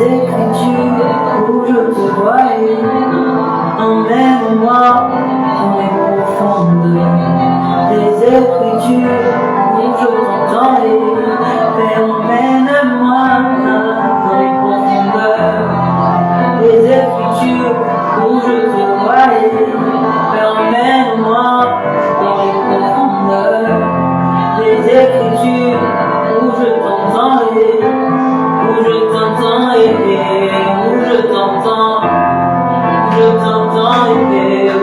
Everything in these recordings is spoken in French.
écritures où je te voyais. Emmène-moi dans les profondeurs des écritures où je t'entendais. Père, emmène-moi dans les profondeurs des écritures où je te voyais. Père, emmène-moi dans les profondeurs des écritures où je t'entendais, où je t'entends où je t'entends, où je t'entends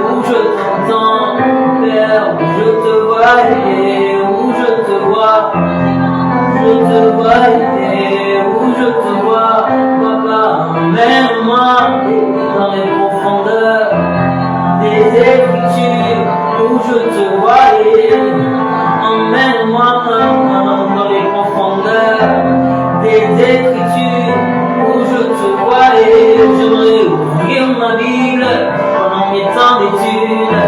où je t'entends, Père, où je te vois où je te vois, je te vois où je te vois, Papa, emmène-moi dans les profondeurs des écritures où je te vois, emmène-moi dans les profondeurs des écritures où je te vois et j'aimerais ouvrir ma Bible pendant mes temps d'études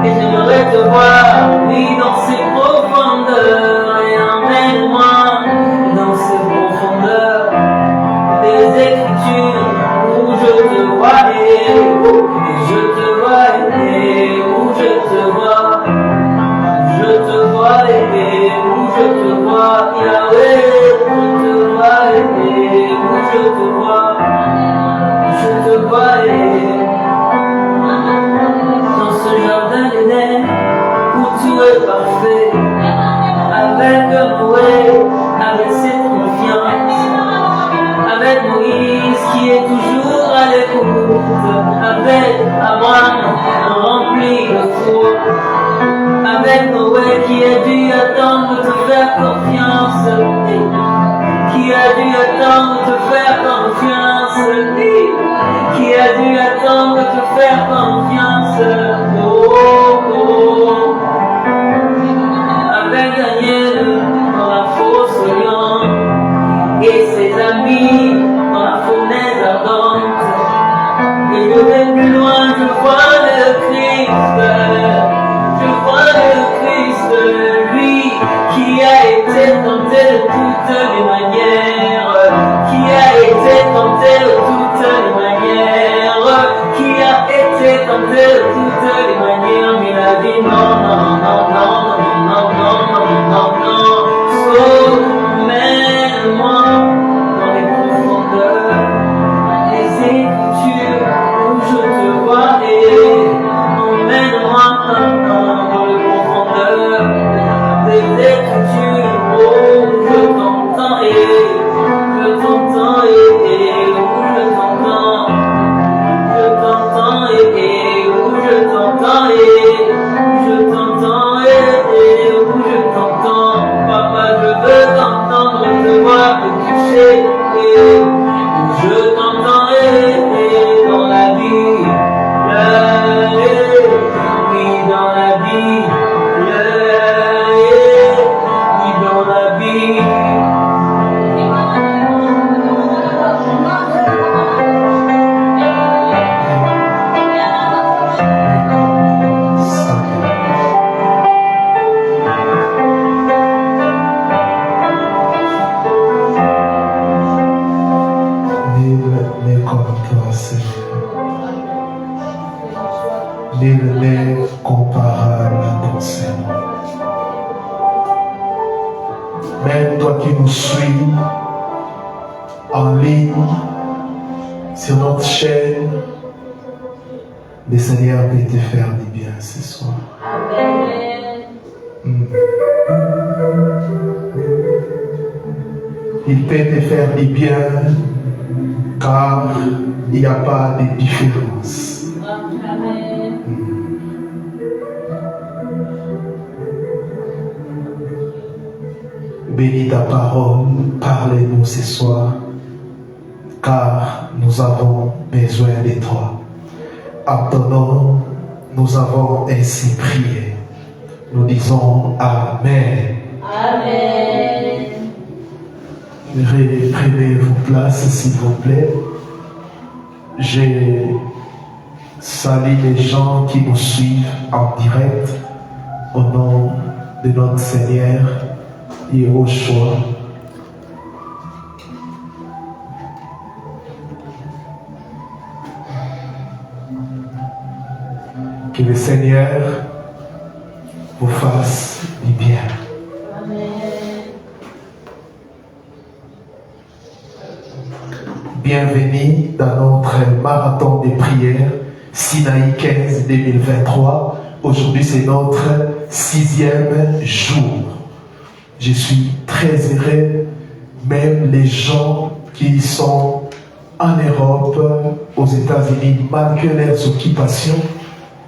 et j'aimerais te voir, oui, dans ces profondeurs et emmène-moi dans ces profondeurs des écritures où je te vois et je te vois et où je te vois. Je te vois où je te vois, Yahweh, je te vois où je te vois, je te vois dans ce jardin d'Éden où tout est parfait, avec Noé, avec cette confiance, avec Moïse qui est toujours à l'écoute, avec Abraham rempli de foi. Avec Noé qui a dû attendre de te faire confiance, qui a dû attendre de te faire confiance, qui a dû attendre de te faire confiance. Oh, oh. Avec Daniel dans la fosse au lion et ses amis dans la fournaise ardente. Et je vais plus loin, je vois le Christ. Je vois le Christ, lui qui a été tenté de toutes les manières, qui a été tenté de toutes les manières, qui a été tenté de toutes les manières, mais il a dit non, non, non, non, non, non, non, non, non, emmène-moi dans les profondeurs des écritures où je te vois et emmène-moi dans les profondeurs des écritures où je t'entends et je t'entends et où je t'entends, je t'entends et où je t'entends et je t'entends et où je t'entends. Papa, je veux t'entendre, te voir, te toucher et je t'entends et dans la vie. Oui, dans la vie, oui, dans la vie. Nul n'est comme toi, Seigneur. Nul n'est comparable à ton Seigneur. Même toi qui nous suis en ligne, sur notre chaîne, le Seigneur peut te faire du bien ce soir. Amen. Il peut te faire du bien car il n'y a pas de différence. Amen. Bénis ta parole, parlez-nous ce soir, car nous avons besoin de toi. En ton nom, nous avons ainsi prié. Nous disons Amen. Amen. Prenez vos places, s'il vous plaît. Je salue les gens qui nous suivent en direct au nom de notre Seigneur Yehoshua. Que le Seigneur vous fasse du bien. Bienvenue dans notre marathon de prières Sinaï 15 2023. Aujourd'hui, c'est notre 6e jour. Je suis très heureux, même les gens qui sont en Europe, aux États-Unis, malgré leurs occupations,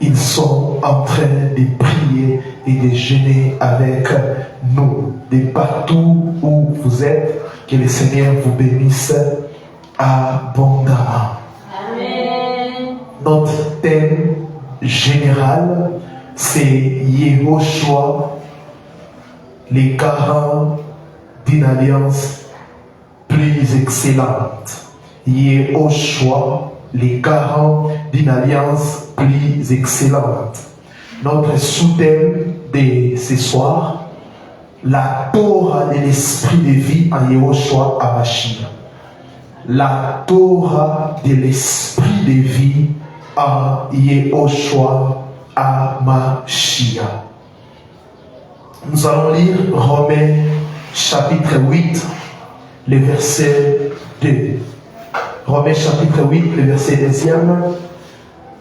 ils sont en train de prier et de jeûner avec nous. De partout où vous êtes, que le Seigneur vous bénisse abondamment. Amen. Notre thème général, c'est Yehoshua, les garants d'une alliance plus excellente. Yehoshua, les garants d'une alliance plus excellente. Notre sous-thème de ce soir, la Torah de l'esprit de vie en Yehoshua HaMashiach. La Torah de l'esprit de vie en Yehoshua HaMashiach. Nous allons lire Romains chapitre 8, le verset 2. Romains chapitre 8, le verset 2.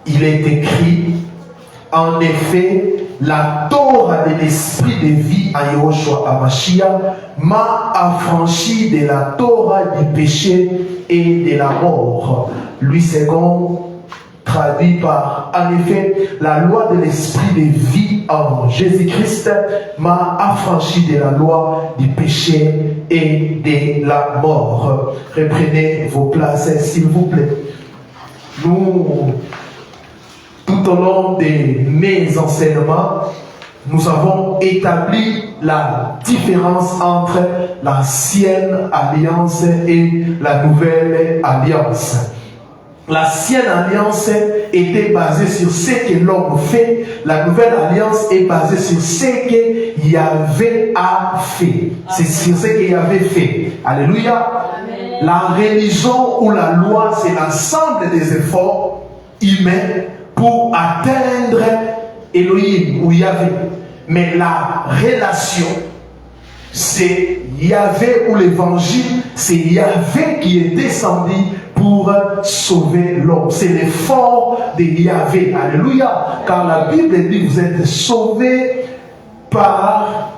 Il est écrit, en effet, la Torah de l'esprit de vie en Yehoshua HaMashiach m'a affranchi de la Torah du péché et de la mort. Louis II traduit par, en effet, la loi de l'esprit de vie en Jésus-Christ m'a affranchi de la loi du péché et de la mort. Reprenez vos places, s'il vous plaît. Nous, tout au long de mes enseignements, nous avons établi la différence entre l'ancienne alliance et la nouvelle alliance. L'ancienne alliance était basée sur ce que l'homme fait. La nouvelle alliance est basée sur ce que Yahvé a fait. C'est sur ce que Yahvé fait. Alléluia. Amen. La religion ou la loi, c'est l'ensemble des efforts humains pour atteindre Elohim ou Yahvé. Mais la relation, c'est Yahvé ou l'évangile, c'est Yahvé qui est descendu pour sauver l'homme. C'est l'effort de Yahvé. Alléluia. Car la Bible dit, vous êtes sauvés par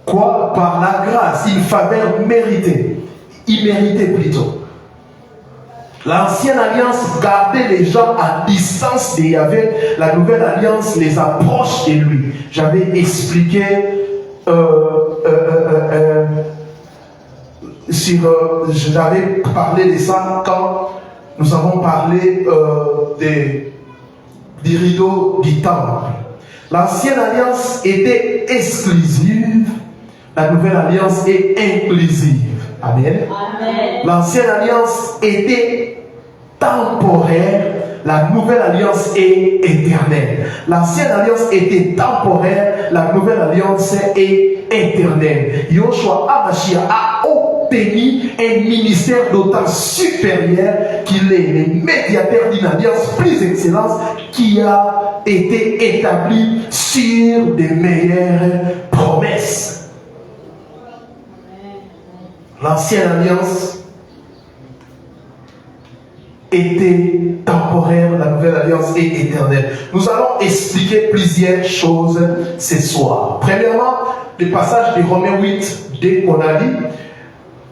quoi? Par la grâce, une faveur méritée. Imméritée plutôt. L'ancienne alliance gardait les gens à distance de Yahvé. La nouvelle alliance les approche de lui. J'avais expliqué j'avais parlé de ça quand nous avons parlé du rideau du temple. L'ancienne alliance était exclusive, la nouvelle alliance est inclusive. Amen. Amen. L'ancienne alliance était temporaire, la nouvelle alliance est éternelle. L'ancienne alliance était temporaire, la nouvelle alliance est éternelle. Yehoshua HaMashiach a obtenu un ministère d'autant supérieur qu'il est le médiateur d'une alliance plus excellente qui a été établie sur de meilleures promesses. L'ancienne alliance était temporaire, la nouvelle alliance est éternelle. Nous allons expliquer plusieurs choses ce soir. Premièrement, le passage de Romains 8, dès qu'on a lu,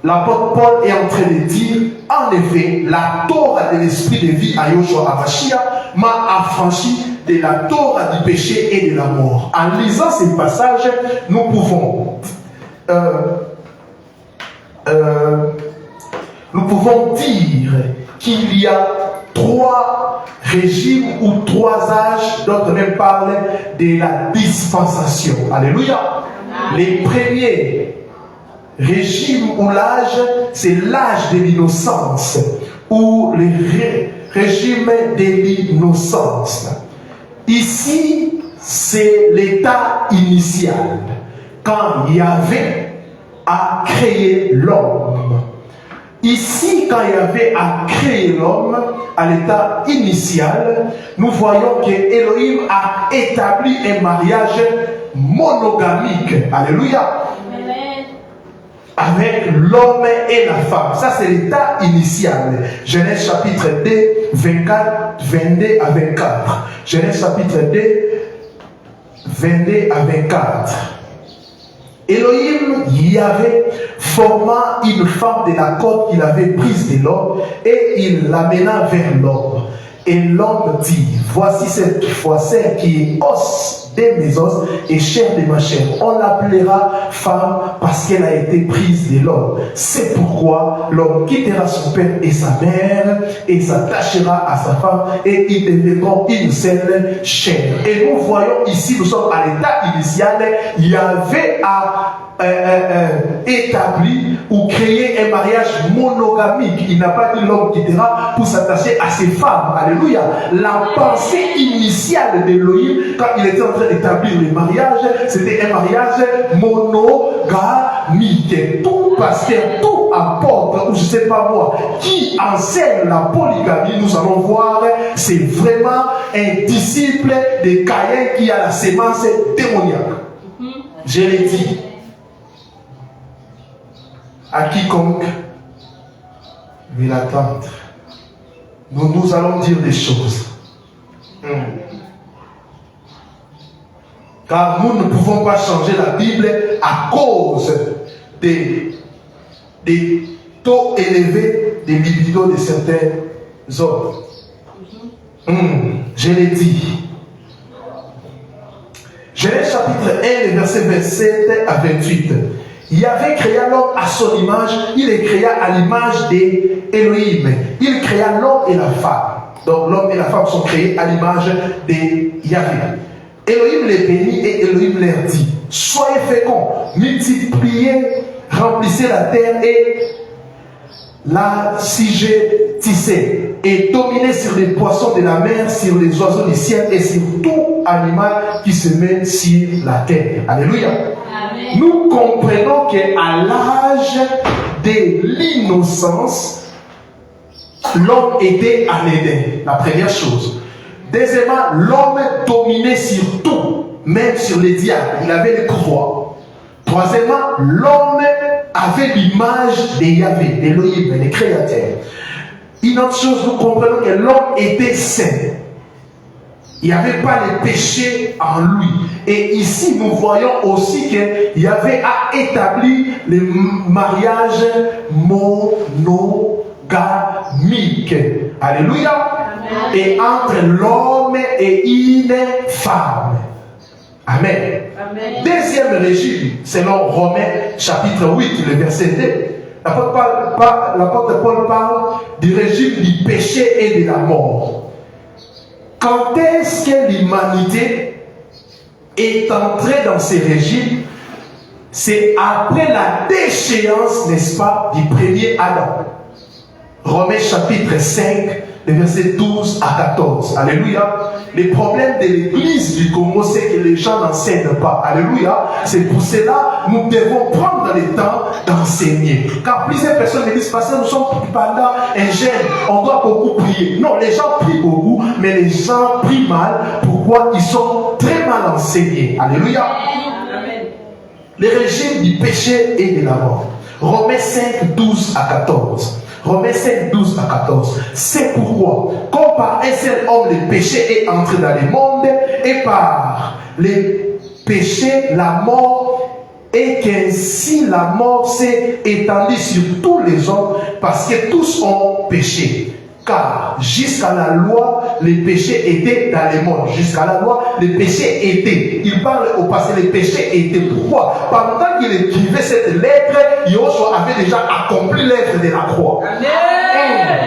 l'apôtre Paul est en train de dire, en effet, la Torah de l'esprit de vie à Yehoshua HaMashiach m'a affranchi de la Torah du péché et de la mort. En lisant ces passages, nous pouvons dire qu'il y a 3 régimes ou 3 âges, d'autres même parlent de la dispensation. Alléluia. Les premiers régimes ou l'âge, c'est l'âge de l'innocence ou le régime de l'innocence. Ici, c'est l'état initial. Quand Yahvé a créé l'homme, Ici, quand il y avait à créer l'homme, à l'état initial, nous voyons que Elohim a établi un mariage monogamique. Alléluia. Avec l'homme et la femme. Ça, c'est l'état initial. Genèse chapitre 2, 24, 22 à 24. Genèse chapitre 2, 22 à 24. Elohim, Yahvé, forma une femme de la côte qu'il avait prise de l'homme et il l'amena vers l'homme. Et l'homme dit, voici cette foissère qui est os de mes os et chair de ma chair. On l'appellera femme parce qu'elle a été prise de l'homme. C'est pourquoi l'homme quittera son père et sa mère et s'attachera à sa femme et ils deviendront une seule chair. Et nous voyons ici, nous sommes à l'état initial, Yahvé a établi ou créé un mariage monogamique. Il n'a pas dit l'homme quittera pour s'attacher à ses femmes. Alléluia. La pensée initiale d'Elohim quand il était en train d'établir le mariage, c'était un mariage monogamique. Tout pasteur, tout apôtre, ou je ne sais pas moi, qui enseigne la polygamie, nous allons voir, c'est vraiment un disciple de Caïn qui a la sémence démoniaque. Je l'ai dit. À quiconque veut l'attendre, nous allons dire des choses. Car nous ne pouvons pas changer la Bible à cause des taux élevés des libidos de certains hommes. Je l'ai dit. Genèse chapitre 1, verset 27 à 28. Il avait créé l'homme à son image, il est créé à l'image d'Elohim. Il créa l'homme et la femme. Donc l'homme et la femme sont créés à l'image de Yahvé. Elohim les bénit et Elohim leur dit, soyez féconds, multipliez, remplissez la terre et la tissez et dominez sur les poissons de la mer, sur les oiseaux du ciel et sur tout animal qui se met sur la terre. Alléluia. Amen. Nous comprenons qu'à l'âge de l'innocence, l'homme était en Éden, la première chose. Deuxièmement, l'homme dominait sur tout, même sur les diables. Il avait le pouvoir. Troisièmement, l'homme avait l'image de Yahvé, d'Elohim, le créateur. Une autre chose, nous comprenons que l'homme était saint. Il n'y avait pas de péché en lui. Et ici, nous voyons aussi que Yahvé a établi le mariage monogamique. Alléluia. Amen. Et entre l'homme et une femme. Amen. Amen. Deuxième régime, selon Romains chapitre 8, le verset 2. L'apôtre Paul parle du régime du péché et de la mort. Quand est-ce que l'humanité est entrée dans ces régimes? C'est après la déchéance, n'est-ce pas, du premier Adam. Romains chapitre 5, le verset 12 à 14. Alléluia. Les problèmes de l'église du Congo, c'est que les gens n'enseignent pas. Alléluia. C'est pour cela que nous devons prendre le temps d'enseigner. Car plusieurs personnes me disent, parce que nous sommes pendant un jeûne, on doit beaucoup prier. Non, les gens prient beaucoup, mais les gens prient mal. Pourquoi? Ils sont très mal enseignés. Alléluia. Amen. Les régimes du péché et de la mort. Romains 5, 12 à 14. Romains 5, 12 à 14. C'est pourquoi, comme par un seul homme le péché est entré dans le monde, et par les péchés la mort, et qu'ainsi la mort s'est étendue sur tous les hommes, parce que tous ont péché. Car jusqu'à la loi, les péchés étaient dans le monde. Jusqu'à la loi, les péchés étaient. Il parle au passé, les péchés étaient. Pourquoi? Pendant qu'il écrivait cette lettre, Yoshua avait déjà accompli l'œuvre de la croix. Amen.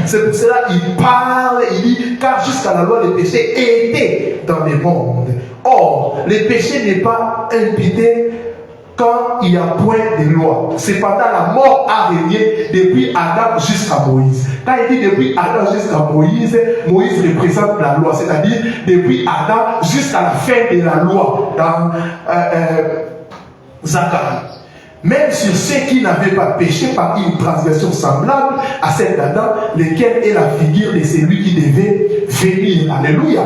C'est pour cela qu'il parle, il dit, car jusqu'à la loi, les péchés étaient dans le monde. Or, le péché n'est pas imputé quand il n'y a point de loi. Cependant, la mort a régné depuis Adam jusqu'à Moïse. Quand il dit depuis Adam jusqu'à Moïse, Moïse représente la loi, c'est-à-dire depuis Adam jusqu'à la fin de la loi dans Zacharie. même sur ceux qui n'avaient pas péché par une transgression semblable à celle d'Adam, lequel est la figure de celui qui devait venir. Alléluia.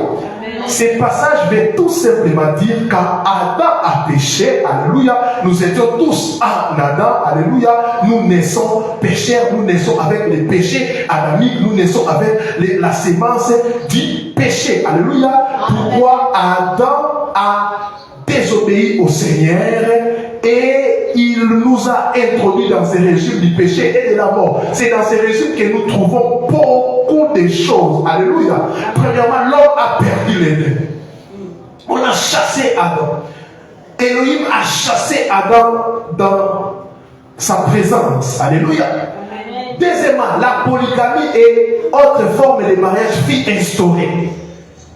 Ce passage veut tout simplement dire quand Adam a péché, alléluia, nous étions tous en Adam, alléluia, nous naissons pécheurs, nous naissons avec les péchés adamiques, nous naissons avec la sémence du péché, alléluia. Pourquoi Adam a désobéi au Seigneur et il nous a introduits dans ce régime du péché et de la mort. C'est dans ce régime que nous trouvons beaucoup de choses. Alléluia. Premièrement, l'homme a perdu les deux. On a chassé Adam. Elohim a chassé Adam dans sa présence. Alléluia. Deuxièmement, la polygamie et autre forme de mariage fut instaurée.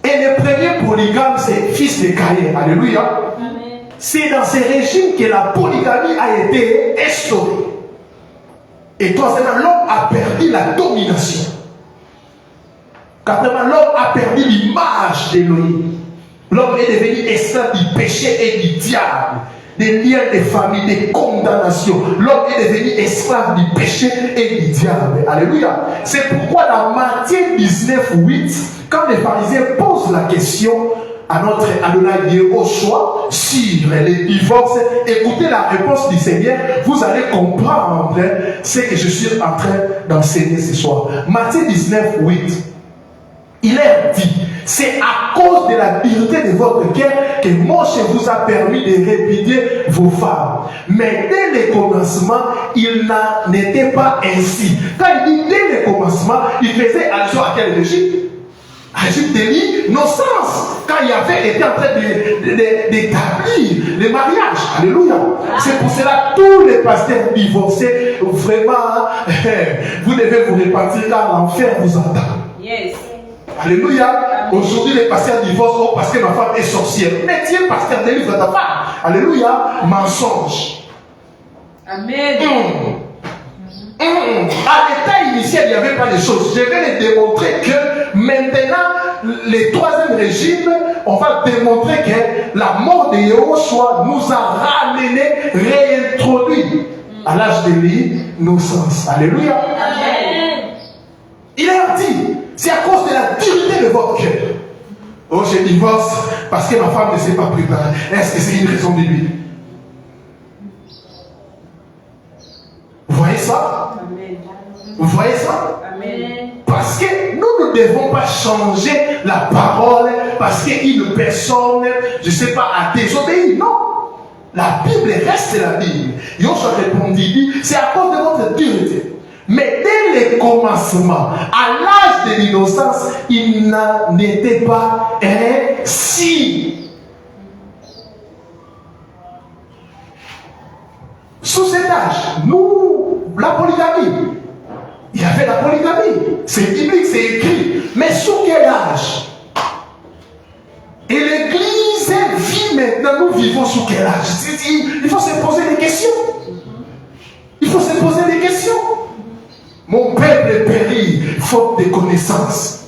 Et le premier polygame, c'est fils de Caïn. Alléluia. C'est dans ce régime que la polygamie a été instaurée. Et troisièmement, l'homme a perdu la domination. Quatrièmement, l'homme a perdu l'image d'Élohim. L'homme est devenu esclave du péché et du diable, des liens de famille, des condamnations. L'homme est devenu esclave du péché et du diable. Alléluia. C'est pourquoi dans Matthieu 19:8, quand les pharisiens posent la question à notre Adonai Yehoshua sur les divorces, écoutez la réponse du Seigneur, vous allez comprendre ce que je suis en train d'enseigner ce soir. Matthieu 19:8, il est dit, c'est à cause de la dureté de votre cœur que Moïse vous a permis de répudier vos femmes. Mais dès le commencement, il n'en était pas ainsi. Quand il dit dès le commencement, il faisait allusion à quel régime? Régime de l'innocence, quand Yahvé était en train d'établir le mariage. Alléluia. C'est pour cela que tous les pasteurs divorcés, vraiment, vous devez vous repentir car l'enfer vous attend. Yes. Alléluia. Aujourd'hui, les pasteurs divorcent parce que ma femme est sorcière. Mais Dieu, pasteur, délivre ta femme. Alléluia. Mensonge. Amen. À l'état initial, il n'y avait pas de choses. Je vais les démontrer que maintenant, le troisième régime, on va démontrer que la mort de Yehoshua nous a ramenés, réintroduits à l'âge de l'innocence. Alléluia. Amen. Il a dit, c'est à cause de la dureté de votre cœur. Oh, je divorce parce que ma femme ne s'est pas préparée. Est-ce que c'est une raison de lui? Vous voyez ça? Amen. Vous voyez ça? Amen. Parce que nous ne devons pas changer la parole parce qu'une personne, je ne sais pas, a désobéi. Non. La Bible reste la Bible. Yoshua répondit, c'est à cause de votre dureté. Mais dès le commencement, à l'âge de l'innocence, il n'en était pas ainsi. Sous cet âge, nous, la polygamie, il y avait la polygamie. C'est biblique, c'est écrit. Mais sous quel âge? Et l'Église vit maintenant, nous vivons sous quel âge? Il faut se poser des questions. Il faut se poser des questions. Mon peuple périt faute de connaissances.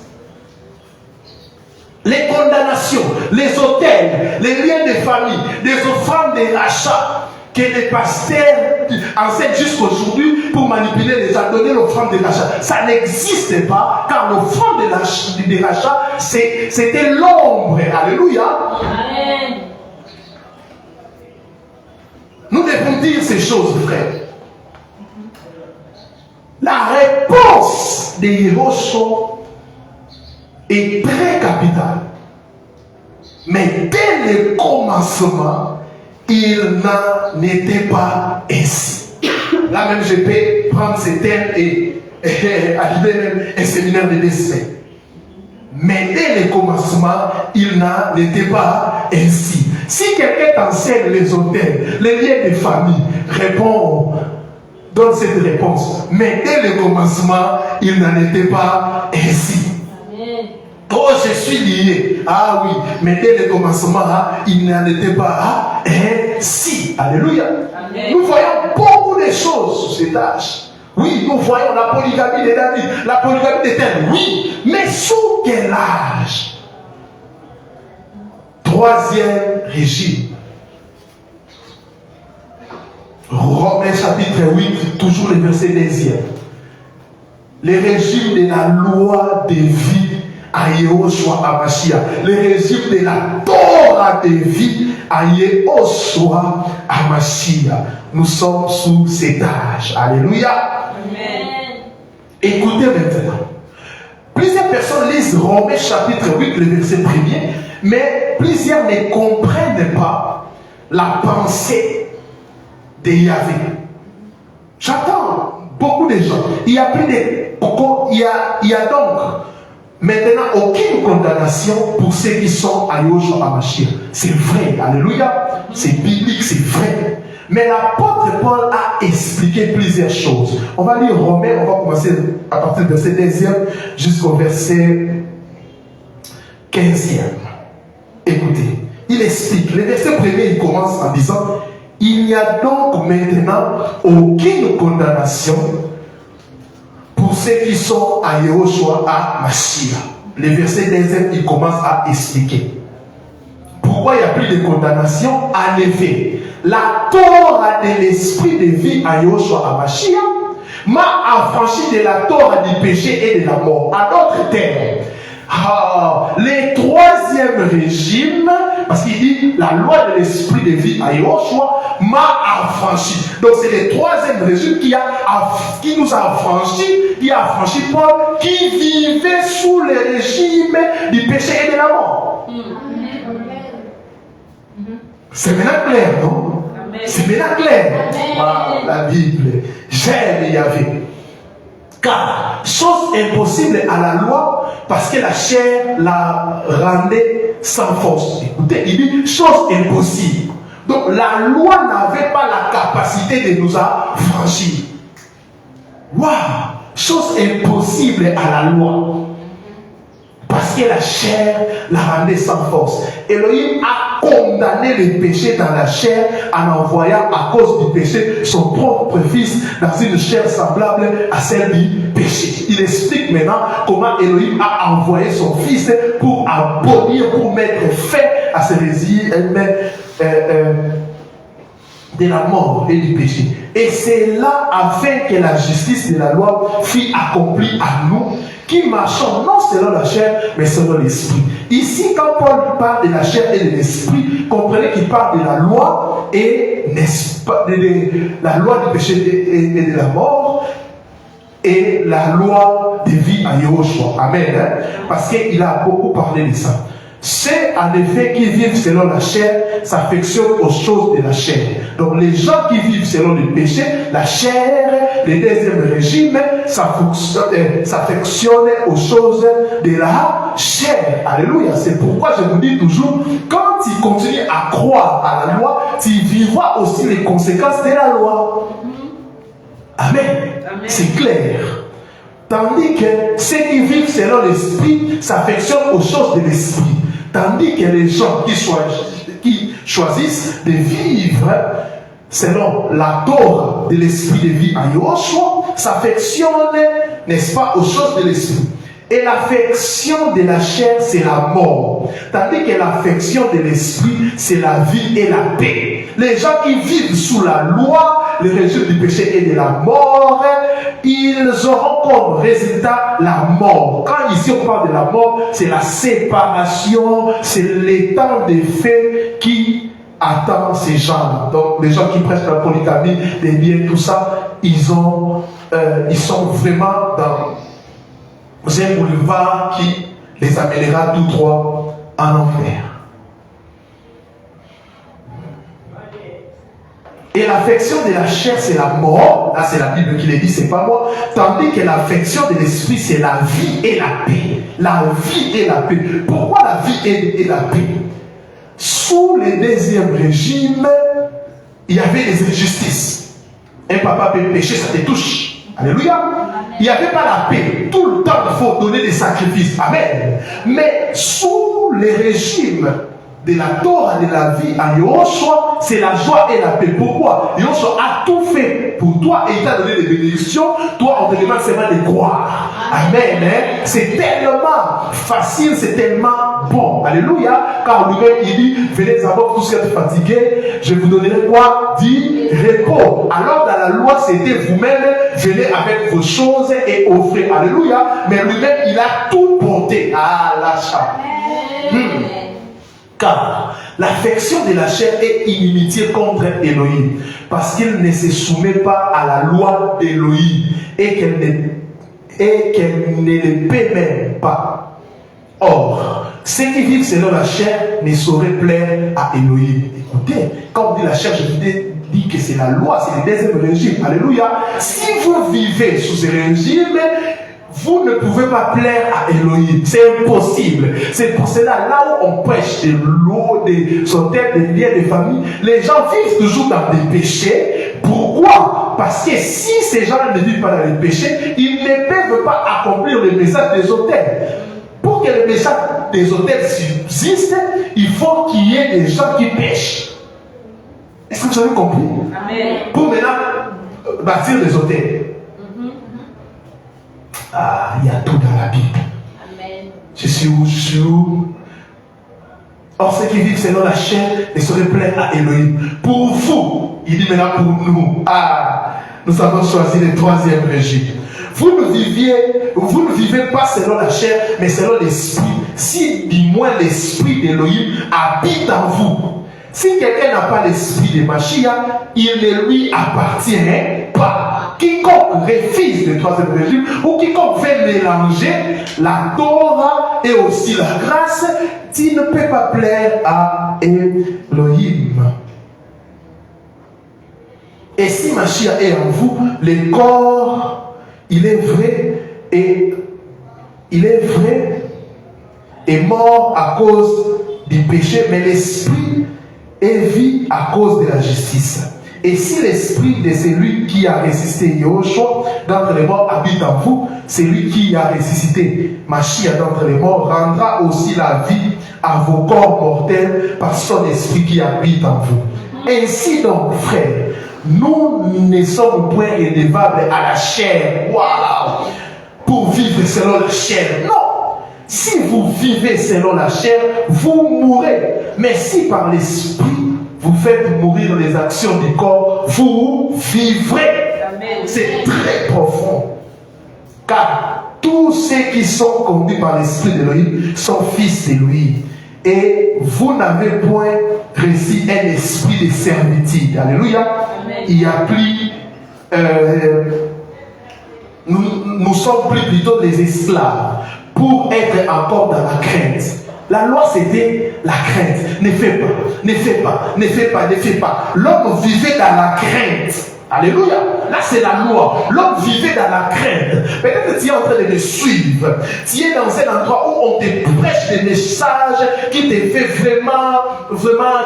Les condamnations, les autels, les liens de famille, les offrandes de rachat que les pasteurs enseignent jusqu'aujourd'hui pour manipuler les gens, donner l'offrande de rachat. Ça n'existe pas, car l'offrande de rachat, c'était l'ombre. Alléluia. Amen. Nous devons dire ces choses, frères. La réponse de Yehoshua est très capitale. Mais dès le commencement, il n'en était pas ainsi. Là même, je peux prendre ces thèmes et animer même un séminaire de 2 semaines. Mais dès le commencement, il n'en était pas ainsi. Si quelqu'un t'enseigne les hôtels, les liens de famille, réponds. Donne cette réponse. Mais dès le commencement, il n'en était pas ainsi. Amen. Oh, je suis lié. Ah oui, mais dès le commencement, il n'en était pas ainsi. Alléluia. Amen. Nous voyons beaucoup de choses sous cet âge. Oui, nous voyons la polygamie de David, la polygamie d'Éternel. Oui, mais sous quel âge? Troisième régime. Romains chapitre 8, toujours le verset 10e. Le régime de la loi de vie à Yehoshua Amashia. Le régime de la Torah de vie à Yehoshua Amashia. Nous sommes sous cet âge. Alléluia. Amen. Écoutez maintenant. Plusieurs personnes lisent Romains chapitre 8, le verset 1er, mais plusieurs ne comprennent pas la pensée de Yahvé. J'attends beaucoup de gens. Il y a donc maintenant aucune condamnation pour ceux qui sont à Yehoshua Hamashiach. C'est vrai, alléluia. C'est biblique, c'est vrai. Mais l'apôtre Paul a expliqué plusieurs choses. On va lire Romains, on va commencer à partir du verset 10e jusqu'au verset 15e. Écoutez, il explique. Le verset premier, il commence en disant: il n'y a donc maintenant aucune condamnation pour ceux qui sont à Yehoshua Hamashiach. Le verset 10e, il commence à expliquer. Pourquoi il n'y a plus de condamnation? En effet, la Torah de l'esprit de vie à Yehoshua Hamashiach m'a affranchi de la Torah du péché et de la mort. En d'autres termes, le troisième régime, parce qu'il dit la loi de l'esprit de vie à Yehoshua m'a affranchi. Donc c'est le troisième régime qui nous a affranchis, qui a affranchi Paul, qui vivait sous le régime du péché et de la mort. C'est maintenant clair, non? Amen. C'est maintenant clair. Wow, la Bible, j'aime Yahvé. Car, chose impossible à la loi, parce que la chair la rendait sans force. Écoutez, il dit chose impossible. Donc, la loi n'avait pas la capacité de nous affranchir. Waouh! Chose impossible à la loi. Parce que la chair la rendait sans force. Elohim a condamné le péché dans la chair en envoyant à cause du péché son propre fils dans une chair semblable à celle du péché. Il explique maintenant comment Elohim a envoyé son fils pour abolir, pour mettre fin à ce régime de la mort et du péché. Et c'est là afin que la justice de la loi fût accomplie à nous, qui marchons non selon la chair, mais selon l'esprit. Ici, quand Paul parle de la chair et de l'esprit, comprenez qu'il parle de la loi et n'est-ce pas, de la loi du péché et de la mort, et la loi de vie à Yehoshua. Amen. Hein? Parce qu'il a beaucoup parlé de ça. Ceux en effet qui vivent selon la chair s'affectionnent aux choses de la chair. Donc les gens qui vivent selon le péché, la chair, le deuxième régime, s'affectionnent aux choses de la chair. Alléluia. C'est pourquoi je vous dis toujours, quand tu continues à croire à la loi, tu vivras aussi les conséquences de la loi. Amen. Amen. C'est clair. Tandis que ceux qui vivent selon l'esprit s'affectionnent aux choses de l'esprit. Tandis que les gens qui choisissent de vivre selon la Torah de l'esprit de vie à Yehoshua s'affectionnent, n'est-ce pas, aux choses de l'esprit. Et l'affection de la chair, c'est la mort. Tandis que l'affection de l'esprit, c'est la vie et la paix. Les gens qui vivent sous la loi, le régime du péché et de la mort, ils auront comme résultat la mort. Quand ici on parle de la mort, c'est la séparation, c'est l'état de fait qui attend ces gens-là. Donc les gens qui prêchent la polygamie, les biens, tout ça, ils sont vraiment dans un boulevard qui les amènera tout droit en enfer. Et l'affection de la chair, c'est la mort. Là, c'est la Bible qui le dit, c'est pas moi. Tandis que l'affection de l'esprit, c'est la vie et la paix. La vie et la paix. Pourquoi la vie et la paix? Sous le deuxième régime, il y avait des injustices. Un papa peut pécher, ça te touche. Alléluia. Il n'y avait pas la paix. Tout le temps, il faut donner des sacrifices. Amen. Mais sous le régime de la Torah, de la vie à Yoshua, c'est la joie et la paix. Pourquoi? Yoshua a tout fait pour toi et il t'a donné des bénédictions. Toi, on te demande seulement de croire. Amen. Hein? C'est tellement facile, c'est tellement bon. Alléluia. Car lui-même, il dit, venez d'abord tous qui êtes fatigués, je vous donnerai quoi? Dit repos. Alors, dans la loi, c'était vous-même, venez avec vos choses et offrez. Alléluia. Mais lui-même, il a tout porté. Ah, l'achat. Car l'affection de la chair est inimitié contre Elohim, parce qu'il ne se soumet pas à la loi d'Elohim et qu'elle ne le paie même pas. Or, ceux qui vivent selon la chair ne sauraient plaire à Elohim. Écoutez, quand on dit la chair, je vous dis que c'est la loi, c'est le deuxième régime. Alléluia. Si vous vivez sous ce régime, vous ne pouvez pas plaire à Elohim. C'est impossible. C'est pour cela, là où on prêche de l'eau, des centaines, des milliers de familles, les gens vivent toujours dans des péchés. Pourquoi? Parce que si ces gens ne vivent pas dans les péchés, ils ne peuvent pas accomplir le message des autels. Pour que le message des autels subsiste, il faut qu'il y ait des gens qui pêchent. Est-ce que vous avez compris? Amen. Pour maintenant bâtir les autels. Ah, il y a tout dans la Bible. Amen. Je suis où? Or, ceux qui vivent selon la chair ne seraient plaire à Elohim. Pour vous, il dit maintenant pour nous. Ah, nous avons choisi le troisième régime. Vous ne vivez pas selon la chair, mais selon l'esprit. Si, du moins, l'esprit d'Elohim habite en vous. Si quelqu'un n'a pas l'esprit de Mashiach, il ne lui appartient pas. Quiconque refuse le troisième régime ou quiconque veut mélanger la Torah et aussi la grâce, il ne peut pas plaire à Elohim. Et si Mashiach est en vous, le corps, il est vrai et mort à cause du péché, mais l'esprit est vie à cause de la justice. Et si l'esprit de celui qui a ressuscité Yoshua d'entre les morts habite en vous, celui qui a ressuscité Mashiach d'entre les morts rendra aussi la vie à vos corps mortels par son esprit qui habite en vous. Ainsi donc, frères, nous ne sommes point redevables à la chair. Waouh! Pour vivre selon la chair. Non! Si vous vivez selon la chair, vous mourrez. Mais si par l'esprit, vous faites mourir les actions du corps, vous vivrez. Amen. C'est très profond. Car tous ceux qui sont conduits par l'esprit d'Elohim sont fils d'Elohim. Et vous n'avez point reçu un esprit de servitude. Alléluia. Amen. Il y a plus... nous sommes plus plutôt des esclaves pour être encore dans la crainte. La loi, c'était la crainte. Ne fais pas, ne fais pas, ne fais pas, ne fais pas. L'homme vivait dans la crainte. Alléluia. Là, c'est la loi. L'homme vivait dans la crainte. Peut-être que tu es en train de me suivre. Tu es dans un endroit où on te prêche des messages qui te fait vraiment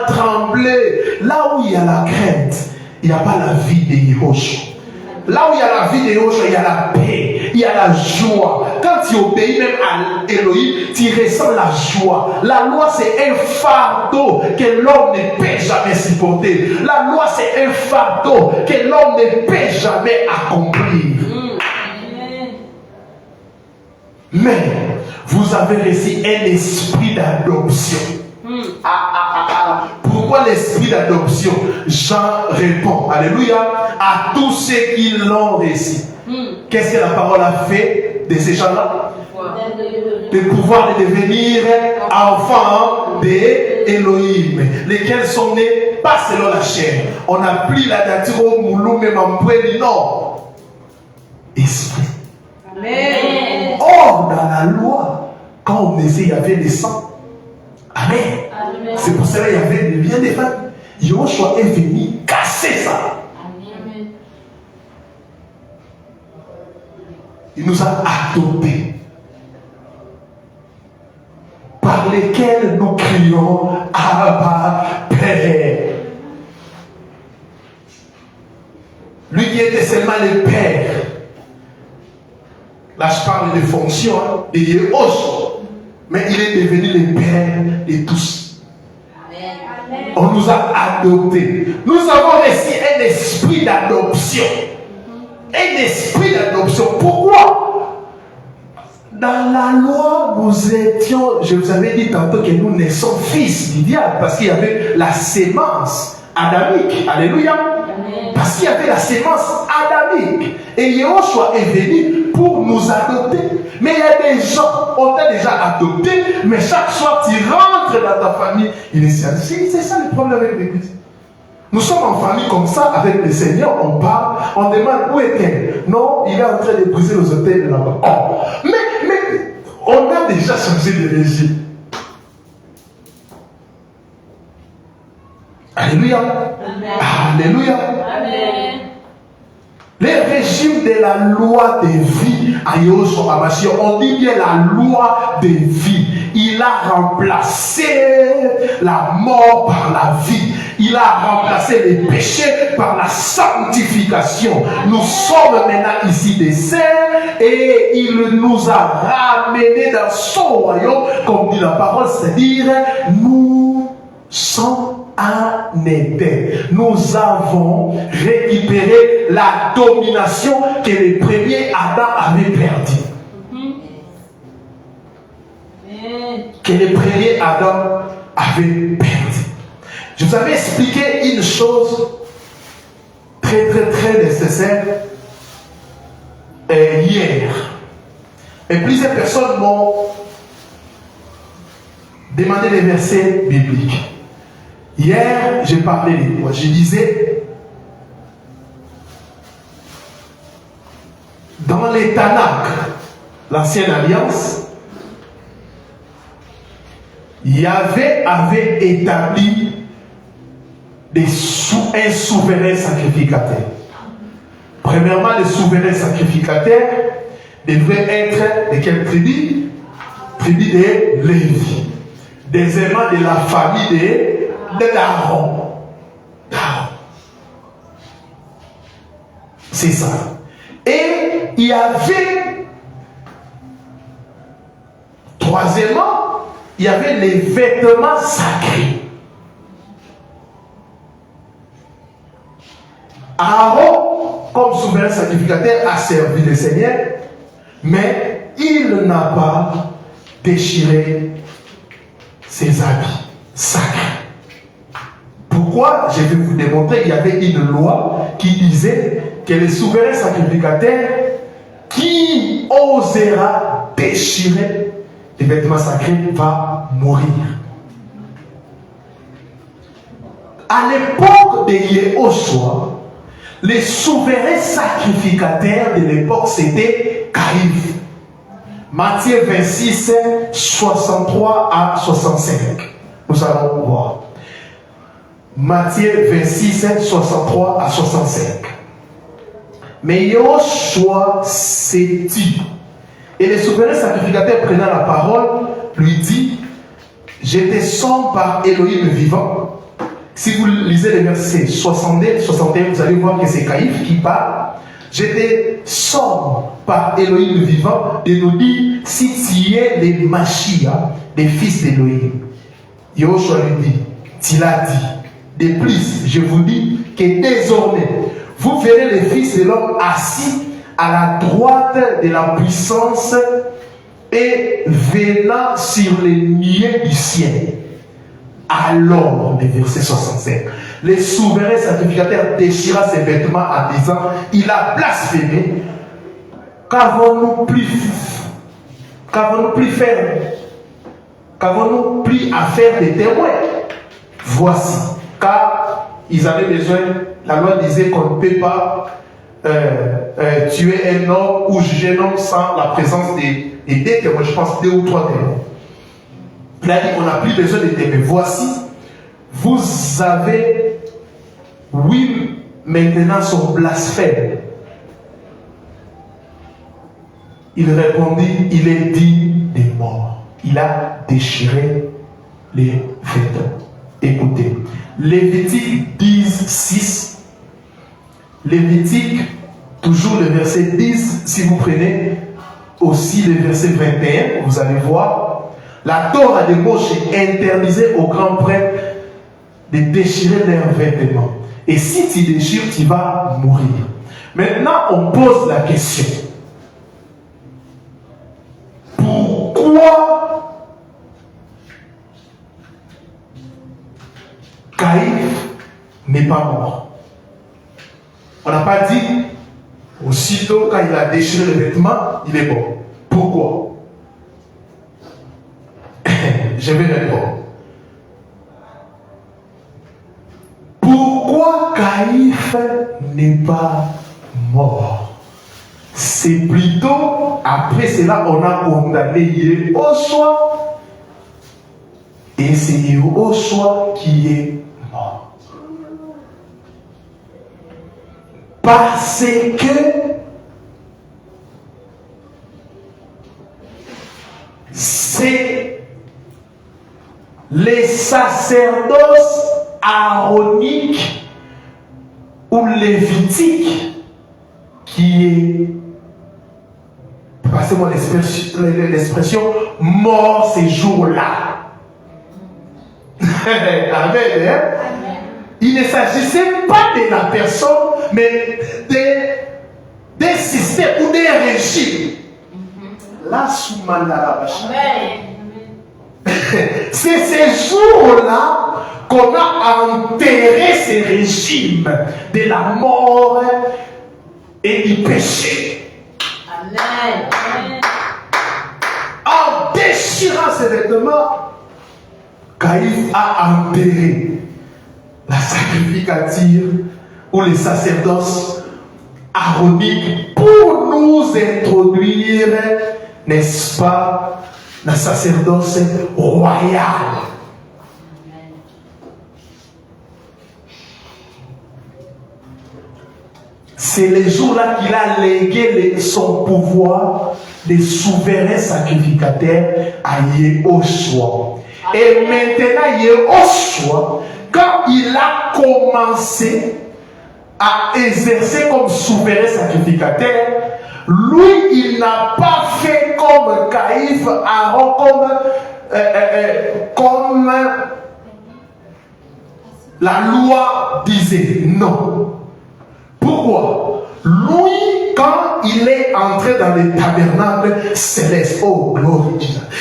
trembler. Là où il y a la crainte, il n'y a pas la vie de Yehoshua. Là où il y a la vie de Yehoshua, il y a la paix, il y a la joie. Quand tu obéis même à Elohim, tu ressens la joie. La loi, c'est un fardeau que l'homme ne peut jamais supporter. La loi, c'est un fardeau que l'homme ne peut jamais accomplir. Mais vous avez reçu un esprit d'adoption. Pourquoi l'esprit d'adoption? Jean répond, alléluia, à tous ceux qui l'ont reçu. Qu'est-ce que la parole a fait de ces gens-là? Le pouvoir de devenir enfants d'Elohim, lesquels sont nés pas selon la chair. On a pris la nature au moulou, même en près, non. Esprit. Amen. Or, dans la loi, quand on naissait, il y avait des sangs. Amen. Amen. C'est pour cela qu'il y avait le lien des femmes. Yoshua est venu casser ça. Amen. Il nous a adoptés, par lesquels nous crions Abba Père. Lui qui était seulement le Père. Là je parle de fonction de Yehoshua. Mais il est devenu le Père de tous. On nous a adoptés. Nous avons reçu un esprit d'adoption. Un esprit d'adoption. Pourquoi? Dans la loi, nous étions, je vous avais dit tantôt que nous naissons fils du diable, parce qu'il y avait la sémence adamique. Alléluia. Parce qu'il y avait la sémence adamique. Et Yahushua est venu pour nous adopter. Mais il y a des gens, on t'a déjà adopté, mais chaque soir tu rentres dans ta famille, il est scientifique. C'est ça le problème avec l'église. Nous sommes en famille comme ça, avec le Seigneur, on parle, on demande où est-elle. Non, il est en train de briser les hôtels là-bas. Oh. Mais on a déjà changé de régime. Alléluia. Amen. Alléluia. Amen. Le régime de la loi de vie à Yahushua HaMashiach, on dit bien la loi de vie. Il a remplacé la mort par la vie. Il a remplacé les péchés par la sanctification. Nous sommes maintenant ici des saints et il nous a ramenés dans son royaume, comme dit la parole, c'est-à-dire nous sommes en été. Nous avons récupéré la domination que le premier Adam avait perdue. Que le premier Adam avait perdu. Je vous avais expliqué une chose très nécessaire hier. Et plusieurs personnes m'ont demandé des versets bibliques. Hier, j'ai parlé de quoi? Je disais, dans les Tanakh, l'ancienne alliance, Yahvé avait établi un souverain sacrificateur. Premièrement, le souverain sacrificateur devait être de quelle tribu? Tribu de Lévi. Deuxièmement, de la famille d'Aaron. C'est ça. Et il y avait, troisièmement, il y avait les vêtements sacrés. Aaron, comme souverain sacrificateur, a servi le Seigneur, mais il n'a pas déchiré ses habits sacrés. Pourquoi? Je vais vous démontrer. Il y avait une loi qui disait que le souverain sacrificateur qui osera déchirer les vêtements sacrés va mourir. À l'époque de Yahushua, les souverains sacrificateurs de l'époque, c'était Caïphe. Matthieu 26, 63 à 65. Nous allons voir. Matthieu 26, 63 à 65. Mais Yahushua s'est dit, et le souverain sacrificateur prenant la parole, lui dit, j'étais somme par Elohim vivant. Si vous lisez les versets 62, 61, vous allez voir que c'est Caïphe qui parle. J'étais somme par Elohim vivant de nous dire, si tu es les Mashiach, les fils d'Elohim. Yahushua lui dit, tu l'as dit. De plus, je vous dis que désormais, vous verrez les fils de l'homme assis à la droite de la puissance et venant sur les nuées du ciel. Alors, le verset 65, le souverain sacrificateur déchira ses vêtements en disant, il a blasphémé. Qu'avons-nous pris à faire des témoins? Voici. Car ils avaient besoin, la loi disait qu'on ne peut pas tuer un homme ou juger un homme sans la présence des deux témoins, je pense 2 ou 3 témoins. Il a dit qu'on n'a plus besoin de témoins. Voici, vous avez, oui, maintenant son blasphème. Il répondit, il est digne de mort. Il a déchiré les vêtements. Écoutez, Lévitique 10, 6. Lévitique, toujours le verset 10, si vous prenez aussi le verset 21, vous allez voir, la Torah de Moshe interdisait aux grands prêtres de déchirer leurs vêtements. Et si tu déchires, tu vas mourir. Maintenant, on pose la question. Pourquoi Caïphe n'est pas mort? On n'a pas dit, aussitôt quand il a déchiré les vêtements, il est mort. Pourquoi? Je vais répondre. Pourquoi Caïphe n'est pas mort? C'est plutôt après cela on a condamné Yehoshua et c'est Yehoshua qui est mort. Parce que c'est les sacerdoces aaroniques ou lévitiques qui est, passez-moi l'expression, mort ces jours-là. Amen. Hein? Il ne s'agissait pas de la personne, mais des systèmes ou des régimes. La Soumandarabacha. C'est ces jours-là qu'on a enterré ces régimes de la mort et du péché. Amen. En déchirant ces vêtements, Caïphe a enterré la sacrificature ou les sacerdoces aaroniques pour nous introduire, n'est-ce pas, la sacerdoce royale. C'est les jours-là qu'il a légué son pouvoir de souverain sacrificateur à Yehoshua. Et maintenant, Yehoshua, quand il a commencé à exercer comme souverain sacrificateur, lui, il n'a pas fait comme Caïphe, Aaron, comme la loi disait. Non. Pourquoi? Lui, quand il est entré dans les tabernacles célestes, oh gloire,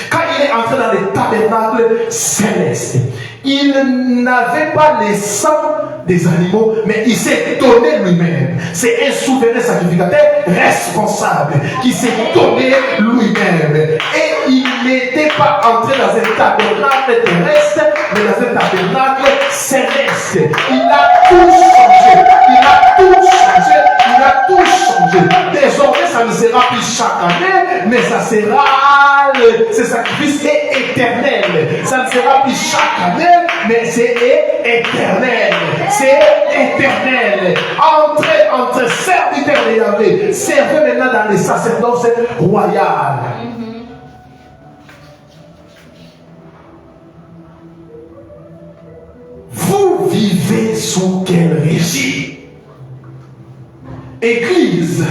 quand il est entré dans les tabernacles célestes, il n'avait pas les sang des animaux, mais il s'est donné lui-même. C'est un souverain sacrificateur responsable qui s'est donné lui-même. Et il n'était pas entré dans un tabernacle terrestre, mais dans un tabernacle céleste. Il a tout changé. Il a tout changé. Il a tout changé. Désormais, ça ne sera plus chaque année, mais ça sera ce sacrifice est éternel. Ça ne sera plus chaque année, mais c'est éternel. C'est éternel. Entre serviteurs de Yahvé, servez maintenant dans les sacerdoces royales. Vous vivez sous quel régime? Église,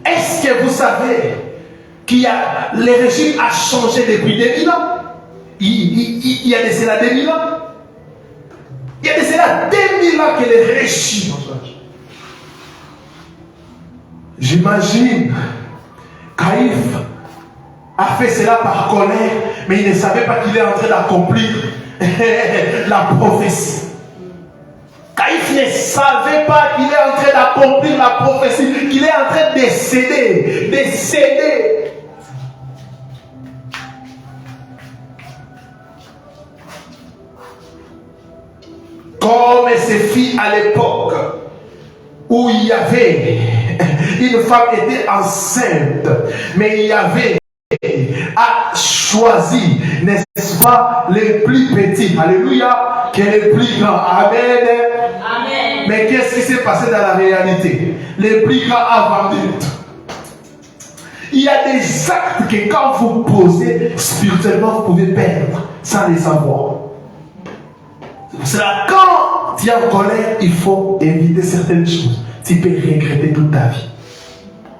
est-ce que vous savez qu'il y a le régime a changé depuis 2000 ans? Il y a de cela 2000 ans. Il y a de cela 2000 ans que le régime change. J'imagine Caïphe a fait cela par colère, mais il ne savait pas qu'il est en train d'accomplir la prophétie. Caïphe ne savait pas qu'il est en train d'accomplir la prophétie, qu'il est en train de céder. Comme ce fit à l'époque où il y avait une femme était enceinte, mais il y avait a choisi, n'est-ce pas, les plus petits, alléluia, que les plus grands. Amen. Amen. Mais qu'est-ce qui s'est passé dans la réalité? Les plus grands ont vendu. Il y a des actes que quand vous posez spirituellement, vous pouvez perdre sans les savoir. C'est là, quand tu es en colère, il faut éviter certaines choses. Tu peux regretter toute ta vie.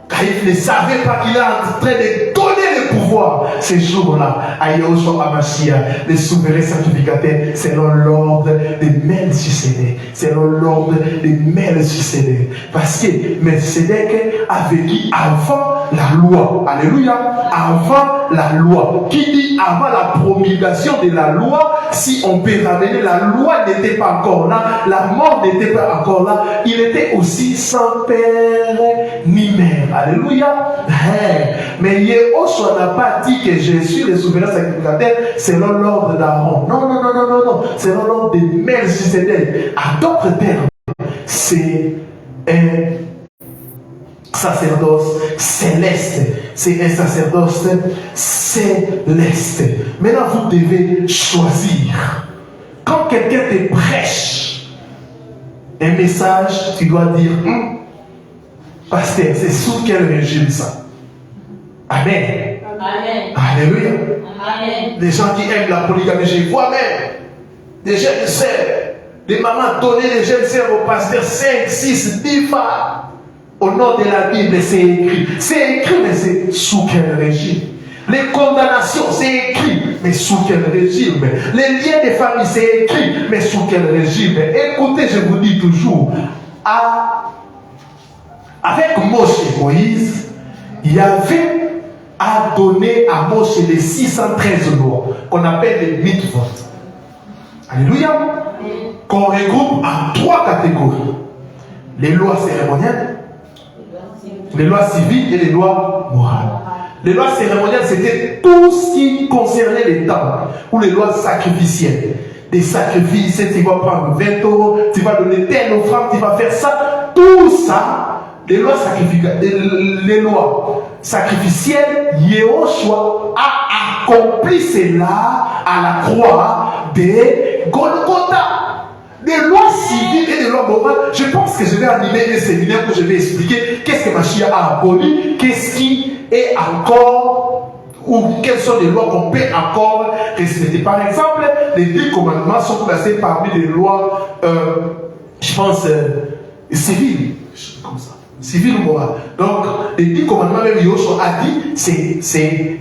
Car il ne savait pas qu'il est en train de donner le pouvoir voir ces jours-là à Yahushua Amashia, les souverains sacrificateurs, selon l'ordre de Melchisédek. Selon l'ordre de Melchisédek. Parce que Melchisédek a vécu avant la loi. Alléluia. Avant la loi. Qui dit avant la promulgation de la loi, si on peut ramener, la loi n'était pas encore là, la mort n'était pas encore là, il était aussi sans père ni mère. Alléluia. Mais Yahushua n'a pas dit que je suis le souverain sacrificateur selon l'ordre d'Aaron. Non, non, non, non, non, non. Selon l'ordre de Melchisédek. À d'autres termes, c'est un sacerdoce céleste. C'est un sacerdoce céleste. Maintenant, vous devez choisir. Quand quelqu'un te prêche un message, tu dois dire pasteur, c'est sous quel régime ça? Amen. Amen. Alléluia. Amen. Des gens qui aiment la polygamie, je vois même des jeunes sœurs, des mamans donner des jeunes sœurs au pasteur 5, 6, 10 femmes. Au nom de la Bible, c'est écrit. C'est écrit, mais c'est sous quel régime? Les condamnations, c'est écrit, mais sous quel régime? Les liens des familles, c'est écrit, mais sous quel régime? Écoutez, je vous dis toujours, avec Moïse, il y avait à donner à Moshe les 613 lois, qu'on appelle les mitzvot. Alléluia. Qu'on regroupe en 3 catégories. Les lois cérémonielles, les lois civiles et les lois morales. Les lois cérémonielles, c'était tout ce qui concernait les temples, ou les lois sacrificielles. Des sacrifices, tu vas prendre 20 €, tu vas donner telle offrande, tu vas faire ça. Tout ça, les lois sacrificielles, Yahushua a accompli cela à la croix de Golgotha. Des lois civiles et des lois morales. Je pense que je vais animer un séminaire où je vais expliquer qu'est-ce que Mashiach a aboli, qu'est-ce qui est encore, ou quelles sont les lois qu'on peut encore respecter. Par exemple, les 10 commandements sont placés parmi les lois, je pense, civiles. Comme ça. Civil ou moral. Donc, les 10 commandements, même Yahushua a dit,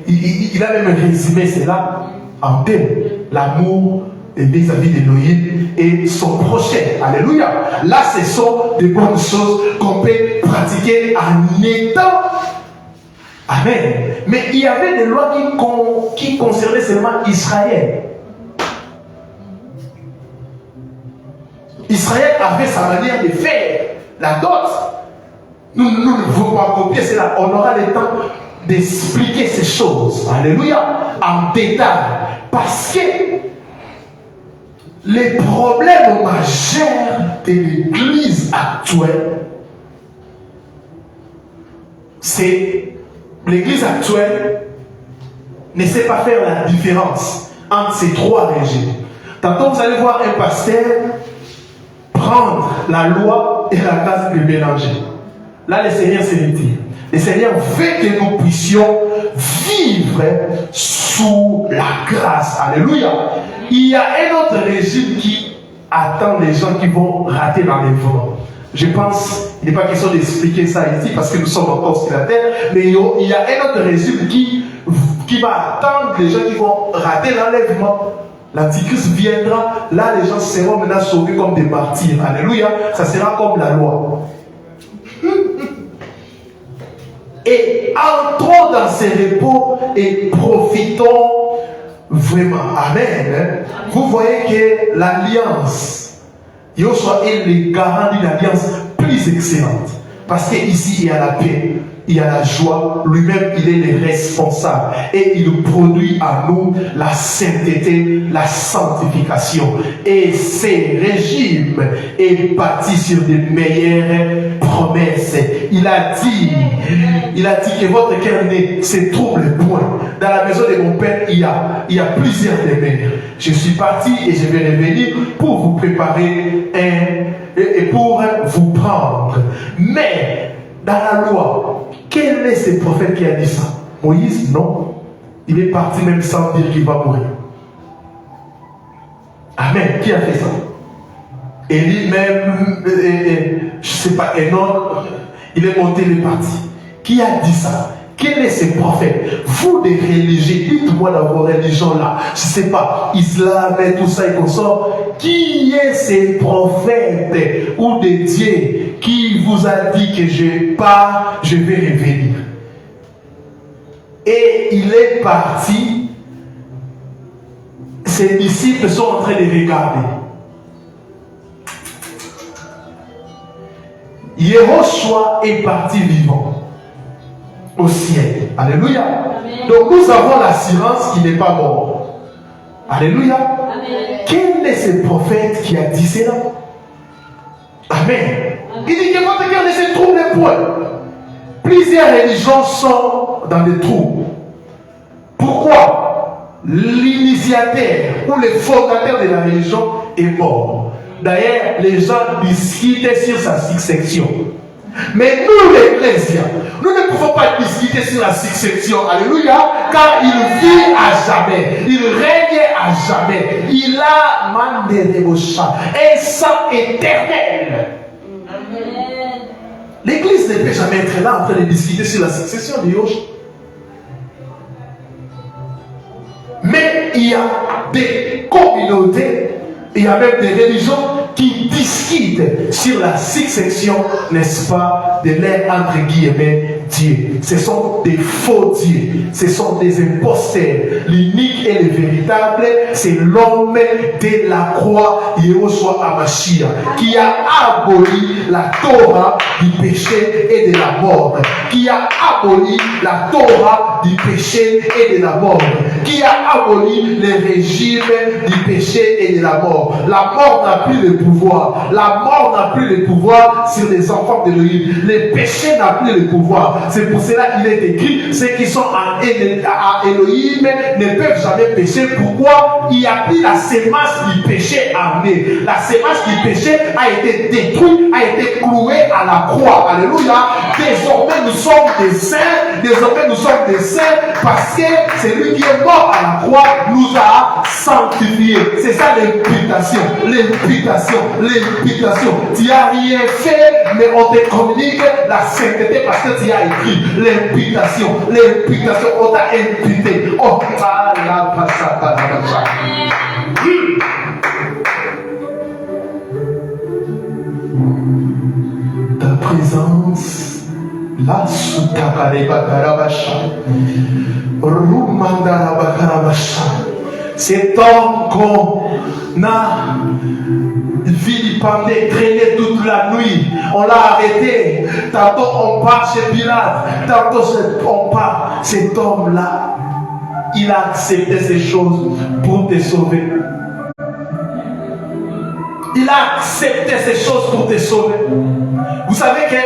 il a même résumé cela en thème. L'amour vis-à-vis d'Élohim et son prochain. Alléluia. Là, ce sont des bonnes choses qu'on peut pratiquer en étant. Amen. Mais il y avait des lois qui concernaient seulement Israël. Israël avait sa manière de faire. La dot. Nous ne voulons pas copier cela. On aura le temps d'expliquer ces choses. Alléluia. En détail. Parce que les problèmes majeurs de l'église actuelle, c'est l'église actuelle ne sait pas faire la différence entre ces 3 régimes. Tantôt vous allez voir un pasteur prendre la loi et la grâce de mélanger. Là, le Seigneur se retire. Le Seigneur veut que nous puissions vivre sous la grâce. Alléluia. Il y a un autre régime qui attend les gens qui vont rater l'enlèvement. Je pense, il n'est pas question d'expliquer ça ici parce que nous sommes encore sur la terre, mais il y a un autre régime qui va attendre les gens qui vont rater l'enlèvement. L'Antichrist viendra, là les gens seront maintenant sauvés comme des martyrs. Alléluia, ça sera comme la loi. Et entrons dans ces repos et profitons vraiment. Amen. Vous voyez que l'alliance, Yahushua est le garant d'une alliance plus excellente. Parce qu'ici, il y a la paix, il y a la joie. Lui-même, il est le responsable. Et il produit à nous la sainteté, la sanctification. Et ces régimes est bâti sur de meilleures promesses. Il a dit que votre cœur ne se trouble point. Dans la maison de mon père, il y a plusieurs demeures. Je suis parti et je vais revenir pour vous préparer et pour vous prendre. Mais dans la loi, quel est ce prophète qui a dit ça? Moïse? Non. Il est parti même sans dire qu'il va mourir. Amen. Qui a fait ça? Élie même, je ne sais pas, Enoch, il est monté, il est parti. Qui a dit ça? Quels sont ces prophètes? Vous, des religieux, dites-moi dans vos religions-là, je ne sais pas, islam et tout ça et comme ça, qui est ces prophètes ou des dieux qui vous a dit que je pars, je vais revenir? Et il est parti, ses disciples sont en train de regarder. Yehoshua est parti vivant au ciel. Alléluia. Amen. Donc nous avons l'assurance qu'il n'est pas mort. Alléluia. Amen. Quel est ce prophète qui a dit cela? Amen. Amen. Il dit que votre cœur ne se trouble point. Plusieurs religions sont dans des trous. Pourquoi? L'initiateur ou le fondateur de la religion est mort. D'ailleurs, les gens discutent sur sa succession. Mais nous, les chrétiens, nous ne pouvons pas discuter sur la succession. Alléluia. Car il vit à jamais. Il règne à jamais. Il a Manderebosha, un sang éternel. Amen. L'église ne peut jamais être là en train de discuter sur la succession de Yosh. Mais il y a des communautés, il y a même des religions qui discutent sur la succession, n'est-ce pas, de leur entre guillemets Dieu. Ce sont des faux dieux, ce sont des imposteurs. L'unique et le véritable, c'est l'homme de la croix, Yehoshua HaMashiach, qui a aboli la Torah du péché et de la mort, qui a aboli la Torah du péché et de la mort, qui a aboli le régime du péché et de la mort. La mort n'a plus le pouvoir. La mort n'a plus le pouvoir sur les enfants d'Élohim. Le péché n'a plus le pouvoir. C'est pour cela qu'il est écrit, ceux qui sont à Élohim ne peuvent jamais pécher. Pourquoi? Il n'y a plus la sémence du péché amenée. La sémence du péché a été détruite, a été clouée à la croix. Alléluia. Désormais nous sommes des saints. Désormais nous sommes des saints parce que celui qui est mort à la croix nous a sanctifiés. C'est ça l'imputation. L'imputation. L'imputation. Tu n'as rien fait, mais on te communique la sainteté parce que tu as écrit. L'imputation. L'imputation. On t'a imputé. Oh, ta présence, la soutakareba-karabasha, rumandarabakarabasha. Cet homme qu'on a vilipendé, traîné toute la nuit, on l'a arrêté. Tantôt on part chez Pilate, tantôt on part. Cet homme-là, il a accepté ces choses pour te sauver. Il a accepté ces choses pour te sauver. Vous savez que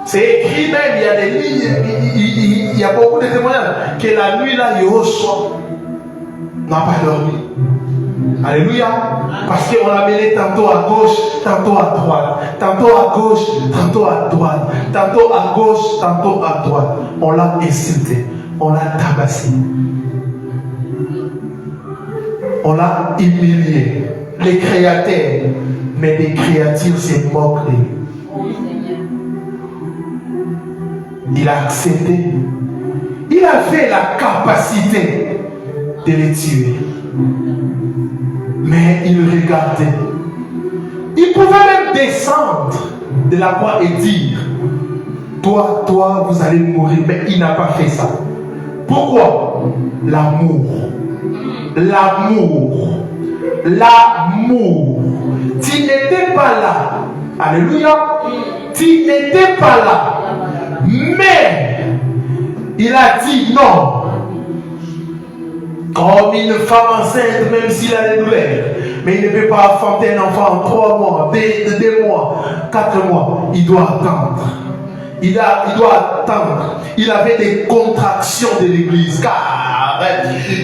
c'est écrit même, il y a des lignes, il y a beaucoup de témoignages que la nuit là, Yehoshua n'a pas dormi. Alléluia. Parce qu'on l'a mené tantôt à gauche, tantôt à droite. Tantôt à gauche, tantôt à droite. Tantôt à gauche, tantôt à droite. On l'a insulté. On l'a tabassé. On l'a humilié. Les créateurs, mais les créatures se moquent de lui. Il a accepté. Il avait la capacité de les tuer. Mais il regardait. Il pouvait même descendre de la croix et dire, toi, vous allez mourir. Mais il n'a pas fait ça. Pourquoi? L'amour. L'amour. L'amour. Tu n'étais pas là. Alléluia. Tu n'étais pas là. Mais il a dit non. Comme une femme enceinte, même s'il a des douleurs, mais il ne peut pas enfanter un enfant en 3 mois, 2 mois, 4 mois. Il doit attendre. Il doit attendre. Il avait des contractions de l'église, car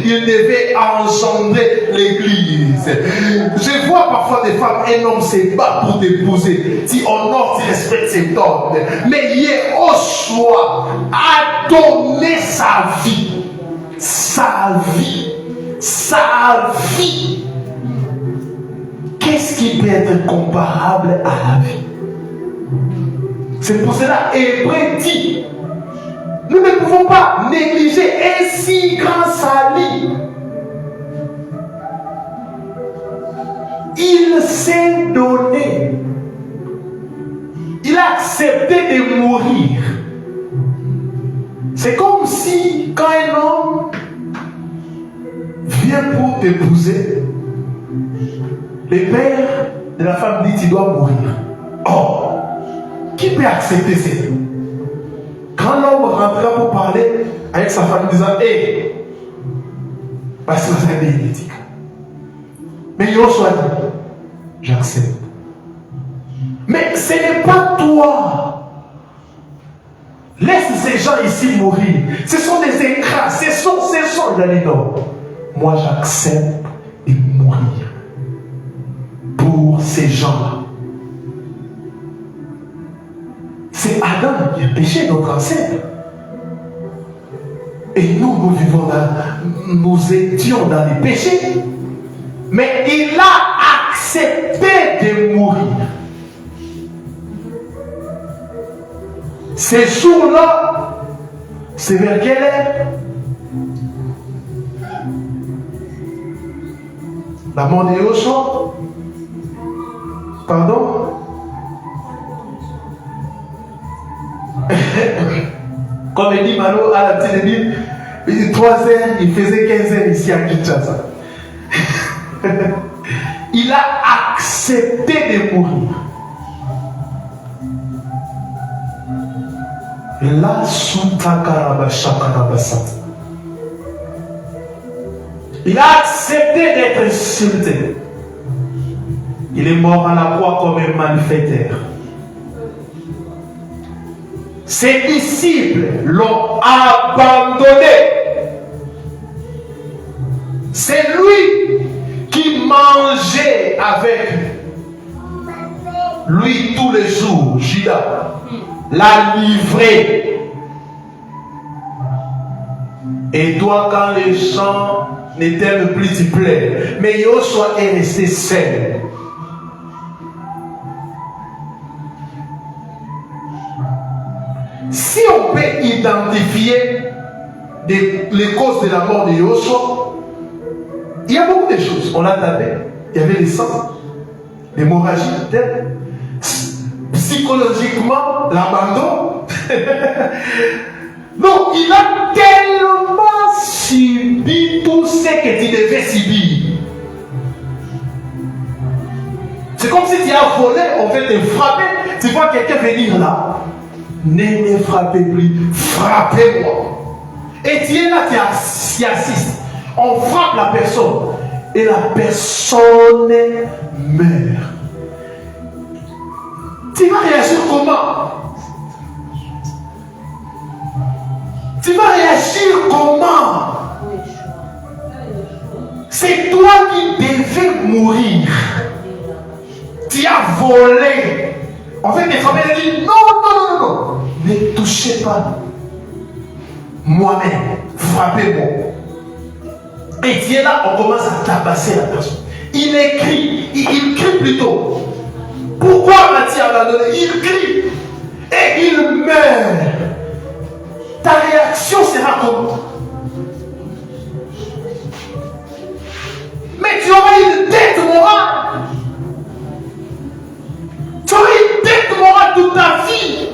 il devait engendrer l'église. Je vois parfois des femmes, un homme se bat pour t'épouser. Tu honores, tu respectes cet homme. Mais Yehoshua a donné sa vie. Sa vie. Sa vie. Qu'est-ce qui peut être comparable à la vie? C'est pour cela, Hébreu dit Nous ne pouvons pas négliger ainsi grâce à lui. Il s'est donné. Il a accepté de mourir. C'est comme si quand un homme vient pour t'épouser, le père de la femme dit tu dois mourir. Oh, qui peut accepter ça? Quand l'homme rentrera pour parler avec sa femme disant hé, parce que c'est bénédict. Mais il reçoit dit, j'accepte. Mais ce n'est pas toi. Laisse ces gens ici mourir. Ce sont des écrans. Ce sont. Il a dit non. Moi j'accepte de mourir pour ces gens-là. C'est Adam qui a péché, notre ancêtre. Et nous étions dans les péchés. Mais il a accepté de mourir. Ces jours-là, c'est vers quelle heure? La mort de Yoshua? Pardon? Comme il dit Malo à la télévision, il dit 3 heures, il faisait 15 heures ici à Kinshasa. Il a accepté de mourir. La il a accepté d'être insulté. Il est mort à la croix comme un malfaiteur. Ses disciples l'ont abandonné. C'est lui qui mangeait avec lui tous les jours. Judas l'a livré. Et toi, quand les gens ne t'aiment plus, tu plais. Mais Yoshua est resté seul. Si on peut identifier les causes de la mort de Yoshua, il y a beaucoup de choses. On l'a tapé. Il y avait les sangs, l'hémorragie, psychologiquement, l'abandon. Donc, il a tellement subi tout ce que tu devais subir. C'est comme si tu as volé, on fait te frapper. Tu vois quelqu'un venir là. Ne me frappez plus, frappez-moi. Et tu es là, tu assistes. On frappe la personne. Et la personne meurt. Tu vas réagir comment? Tu vas réagir comment? C'est toi qui devais mourir. Tu as volé. En fait, les familles disent non. Ne touchez pas. Moi-même, frappez-moi. Et tu es là, on commence à tabasser la personne. Il crie, il crie plutôt. Pourquoi m'as-tu abandonné? Il crie. Et il meurt. Ta réaction sera comment? Mais tu auras une dette morale. Tu auras une dette morale toute ta vie.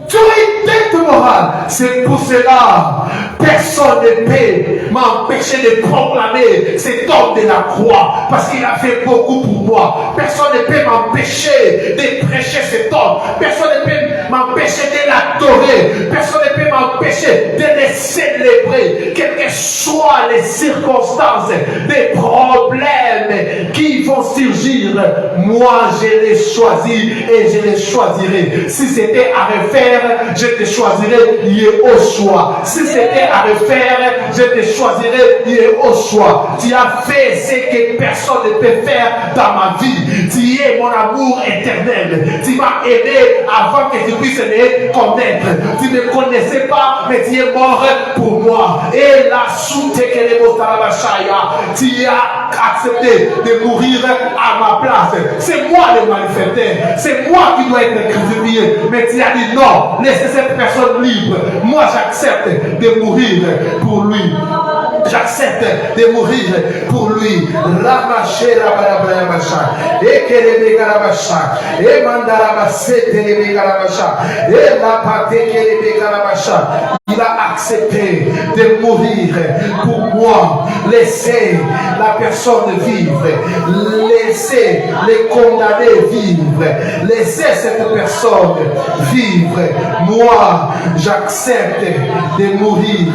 Tu auras une dette morale. C'est pour cela, personne ne peut m'empêcher de proclamer cet homme de la croix, parce qu'il a fait beaucoup pour moi. Personne ne peut m'empêcher de prêcher cet homme. Personne ne peut m'empêcher de l'adorer. Personne ne peut m'empêcher de le célébrer. Quelles que soient les circonstances, les problèmes qui vont surgir, moi je les choisis et je les choisirai. Si c'était à refaire, je te choisirais Yoshua. Si c'était à refaire, je te choisirais Yoshua. Tu as fait ce que personne ne peut faire dans ma vie. Tu es mon amour éternel. Tu m'as aimé avant que tu puisses me connaître. Tu ne me connaissais pas, mais tu es mort pour moi. Et la soute que les tu as accepté de mourir à ma place. C'est moi le malfaiteur. C'est moi qui dois être crucifié. Mais tu as dit non, laissez cette personne libre. Moi, j'accepte de mourir pour lui. J'accepte de mourir pour lui. Ramaché la barabrayamasha. Et kelebe garabasha. Et mandarabasete lebe garabasha. Et la pate kelebe garabasha. Il a accepté de mourir pour moi. Laissez la personne vivre. Laissez les condamnés vivre. Laissez cette personne vivre. Moi, j'accepte de mourir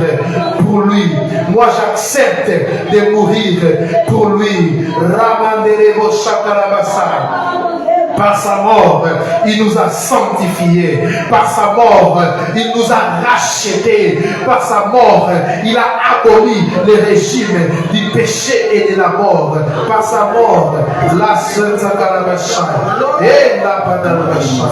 pour lui. Moi, j'accepte de mourir pour lui. Ramanderebo shakarabasa. Par sa mort, il nous a sanctifiés. Par sa mort, il nous a rachetés. Par sa mort, il a aboli le régime du péché et de la mort. Par sa mort, la Sainte Sakarabasha et la Padarabasha.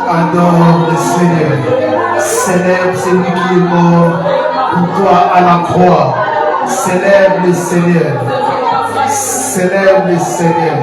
Adore le Seigneur. Célèbre celui qui est mort pour toi à la croix. Célèbre le Seigneur. Célèbre le Seigneur.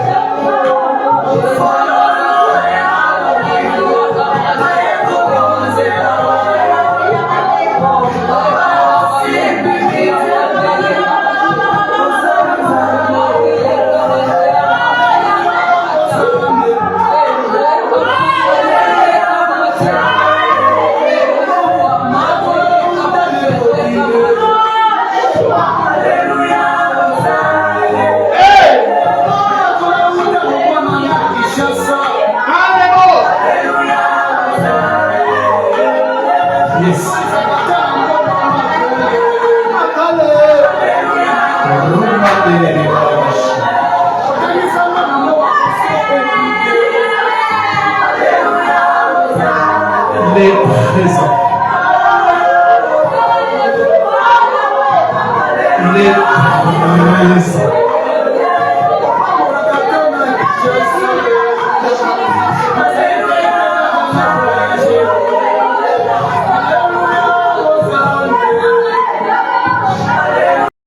Les présents. Les présents.